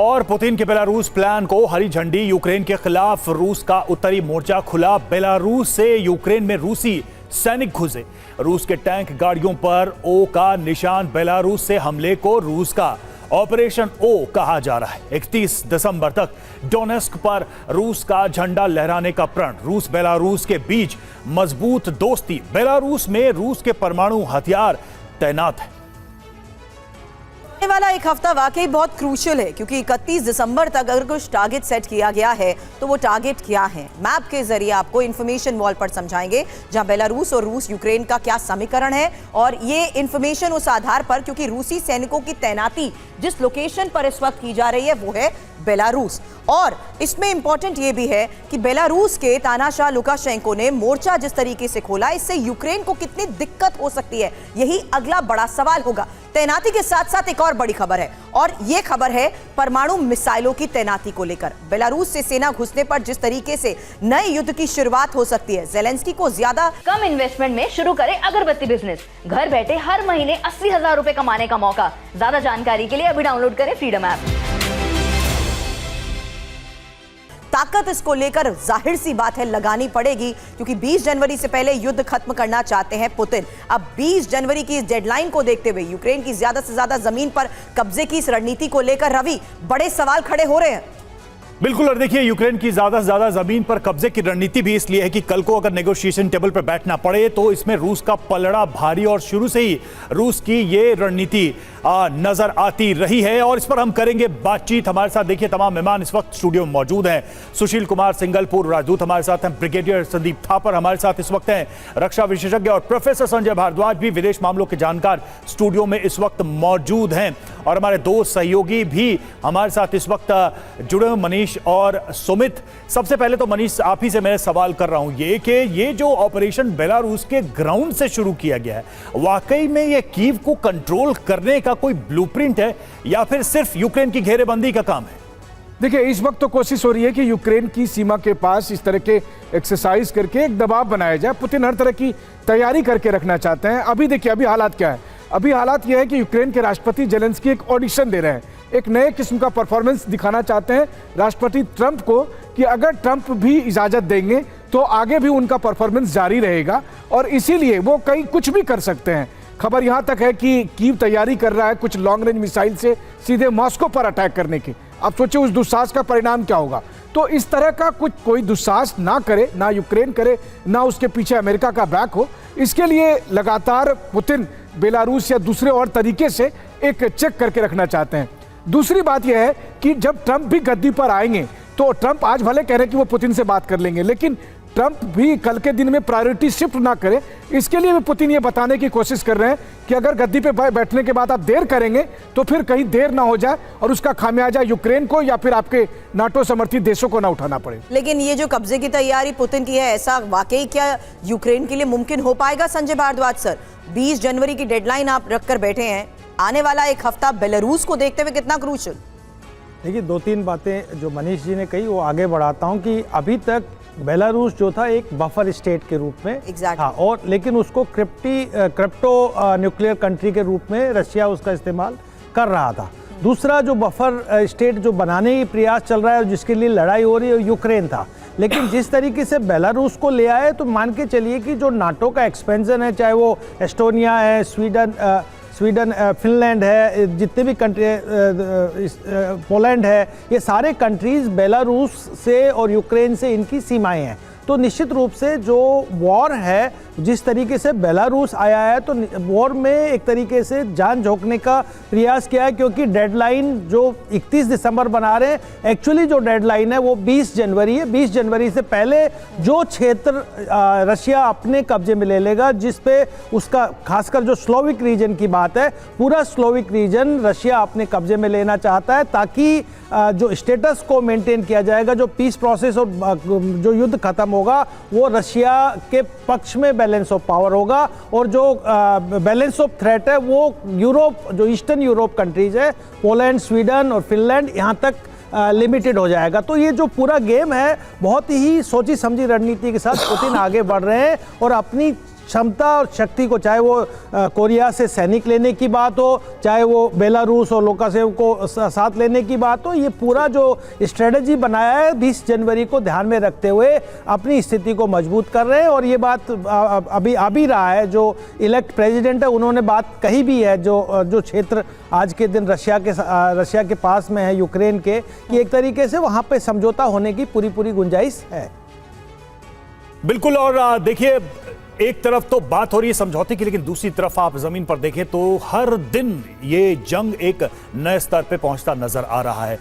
और पुतिन के Belarus plan को हरी झंडी। यूक्रेन के खिलाफ रूस का उत्तरी मोर्चा खुला। बेलारूस से यूक्रेन में रूसी सैनिक घुसे। रूस के टैंक गाड़ियों पर ओ का निशान। बेलारूस से हमले को रूस का ऑपरेशन ओ कहा जा रहा है। 31 दिसंबर तक डोनेस्क पर रूस का झंडा लहराने का प्रण। रूस बेलारूस के बीच मजबूत दोस्ती। बेलारूस में रूस के परमाणु हथियार तैनात है। आने वाला एक हफ्ता वाकई बहुत क्रूशियल है, क्योंकि 31 दिसंबर तक अगर कुछ टारगेट सेट किया गया है तो वो टारगेट क्या है, मैप के जरिए आपको इंफॉर्मेशन वॉल पर समझाएंगे, जहां बेलारूस और रूस यूक्रेन का क्या समीकरण है। और ये इंफॉर्मेशन उस आधार पर, क्योंकि रूसी सैनिकों की तैनाती जिस लोकेशन पर इस वक्त की जा रही है वो है बेलारूस। और इसमें इंपॉर्टेंट ये भी है कि बेलारूस के तानाशाह लुकाशेंको ने मोर्चा जिस तरीके से खोला, इससे यूक्रेन को कितनी दिक्कत हो सकती है, यही अगला बड़ा सवाल होगा। तैनाती के साथ साथ एक और बड़ी खबर है, और यह खबर है परमाणु मिसाइलों की तैनाती को लेकर। बेलारूस से सेना घुसने पर जिस तरीके से नए युद्ध की शुरुआत हो सकती है। ज़ेलेंस्की को ज्यादा कम इन्वेस्टमेंट में शुरू करें अगरबत्ती बिजनेस। घर बैठे हर महीने 80,000 रुपए कमाने का मौका। ज्यादा जानकारी के लिए अभी डाउनलोड करें फ्रीडम ऐप। ताकत इसको लेकर जाहिर सी बात है लगानी पड़ेगी, क्योंकि 20 जनवरी से पहले युद्ध खत्म करना चाहते हैं पुतिन। अब 20 जनवरी की इस डेडलाइन को देखते हुए यूक्रेन की ज्यादा से ज्यादा जमीन पर कब्जे की इस रणनीति को लेकर रवि बड़े सवाल खड़े हो रहे हैं। बिल्कुल, और देखिए यूक्रेन की ज्यादा से ज्यादा जमीन पर कब्जे की रणनीति भी इसलिए है कि कल को अगर नेगोशिएशन टेबल पर बैठना पड़े तो इसमें रूस का पलड़ा भारी, और शुरू से ही रूस की ये रणनीति नजर आती रही है। और इस पर हम करेंगे बातचीत। हमारे साथ देखिए तमाम मेहमान इस वक्त स्टूडियो में मौजूद हैं। सुशील कुमार सिंघल, पूर्व राजदूत, हमारे साथ हैं। ब्रिगेडियर संदीप थापर हमारे साथ इस वक्त हैं। रक्षा विशेषज्ञ और प्रोफेसर संजय भारद्वाज भी विदेश मामलों के जानकार स्टूडियो में इस वक्त मौजूद हैं। और हमारे दो सहयोगी भी हमारे साथ इस वक्त जुड़े हैं, मनीष और सुमित। सबसे पहले तो मनीष, आप ही से मैं सवाल कर रहा हूं ये जो ऑपरेशन बेलारूस के ग्राउंड से शुरू किया गया है, वाकई में ये कीव को कंट्रोल करने का कोई ब्लूप्रिंट है या फिर सिर्फ यूक्रेन की घेरेबंदी का काम है? देखिए, इस वक्त तो कोशिश हो रही है कि यूक्रेन की सीमा के पास इस तरह के एक्सरसाइज करके एक दबाव बनाया जाए। पुतिन हर तरह की तैयारी करके रखना चाहते हैं। अभी देखिए, अभी हालात क्या है। अभी हालात यह है कि यूक्रेन के राष्ट्रपति ज़ेलेंस्की एक ऑडिशन दे रहे हैं, एक नए किस्म का परफॉर्मेंस दिखाना चाहते हैं राष्ट्रपति ट्रंप को, कि अगर ट्रंप भी इजाज़त देंगे तो आगे भी उनका परफॉर्मेंस जारी रहेगा, और इसीलिए वो कहीं कुछ भी कर सकते हैं। खबर यहाँ तक है कि कीव तैयारी कर रहा है कुछ लॉन्ग रेंज मिसाइल से सीधे मॉस्को पर अटैक करने की। आप सोचिए उस दुस्साहस का परिणाम क्या होगा। तो इस तरह का कुछ कोई दुस्साहस ना करे, ना यूक्रेन करे, ना उसके पीछे अमेरिका का बैक हो। इसके लिए लगातार पुतिन बेलारूस या दूसरे और तरीके से एक चेक करके रखना चाहते हैं। दूसरी बात यह है कि जब ट्रंप भी गद्दी पर आएंगे तो ट्रंप आज भले कह रहे हैं कि वो पुतिन से बात कर लेंगे, लेकिन ट्रंप भी कल के दिन में प्रायोरिटी शिफ्ट ना करे, इसके लिए भी पुतिन ये बताने की कोशिश कर रहे हैं कि अगर गद्दी पे बैठने के बाद आप देर करेंगे तो फिर कहीं देर ना हो जाए और उसका खामियाजा यूक्रेन को या फिर आपके नाटो समर्थित देशों को ना उठाना पड़े। लेकिन ये जो कब्जे की तैयारी पुतिन की है, ऐसा वाकई क्या यूक्रेन के लिए मुमकिन हो पाएगा? संजय भारद्वाज सर, 20 जनवरी की डेडलाइन आप रखकर बैठे हैं, आने वाला एक हफ्ता बेलारूस को देखते हुए कितना क्रूशियल? देखिए, दो तीन बातें जो मनीष जी ने कही वो आगे बढ़ाता हूं कि अभी तक बेलारूस जो था एक बफर स्टेट के रूप में था, और लेकिन उसको क्रिप्टो न्यूक्लियर कंट्री के रूप में रशिया उसका इस्तेमाल कर रहा था। दूसरा जो बफर स्टेट जो बनाने की प्रयास चल रहा है, जिसके लिए लड़ाई हो रही है, यूक्रेन था। लेकिन जिस तरीके से बेलारूस को ले आए तो मान के चलिए कि जो नाटो का एक्सपेंशन है, चाहे वो एस्टोनिया है, स्वीडन, फिनलैंड है, जितने भी कंट्री, पोलैंड है, ये सारे कंट्रीज बेलारूस से और यूक्रेन से इनकी सीमाएं हैं। तो निश्चित रूप से जो वॉर है, जिस तरीके से बेलारूस आया है, तो वॉर में एक तरीके से जान झोंकने का प्रयास किया है, क्योंकि डेडलाइन जो 31 दिसंबर बना रहे हैं, एक्चुअली जो डेडलाइन है वो 20 जनवरी है। 20 जनवरी से पहले जो क्षेत्र रशिया अपने कब्जे में ले लेगा, जिस पे उसका खासकर जो स्लोविक रीजन की बात है, पूरा स्लोविक रीजन रशिया अपने कब्जे में लेना चाहता है, ताकि जो स्टेटस को मेंटेन किया जाएगा, जो पीस प्रोसेस और जो युद्ध खत्म होगा वो रशिया के पक्ष में बैलेंस ऑफ पावर होगा, और जो बैलेंस ऑफ थ्रेट है वो यूरोप, जो ईस्टर्न यूरोप कंट्रीज है, पोलैंड, स्वीडन और फिनलैंड, यहाँ तक लिमिटेड हो जाएगा। तो ये जो पूरा गेम है, बहुत ही सोची समझी रणनीति के साथ पुतिन आगे बढ़ रहे हैं और अपनी क्षमता और शक्ति को, चाहे वो कोरिया से सैनिक लेने की बात हो, चाहे वो बेलारूस और लुकाशेंको को साथ लेने की बात हो, ये पूरा जो स्ट्रेटजी बनाया है 20 जनवरी को ध्यान में रखते हुए अपनी स्थिति को मजबूत कर रहे हैं। और ये बात अभी आ भी रहा है, जो इलेक्ट प्रेसिडेंट है उन्होंने बात कही भी है, जो क्षेत्र आज के दिन रशिया के पास में है, यूक्रेन के, कि एक तरीके से वहाँ पे समझौता होने की पूरी गुंजाइश है। बिल्कुल। और देखिए, एक तरफ तो बात हो रही है समझौते की, लेकिन दूसरी तरफ आप जमीन पर देखें तो हर दिन ये जंग एक नए स्तर पे पहुंचता नजर आ रहा है।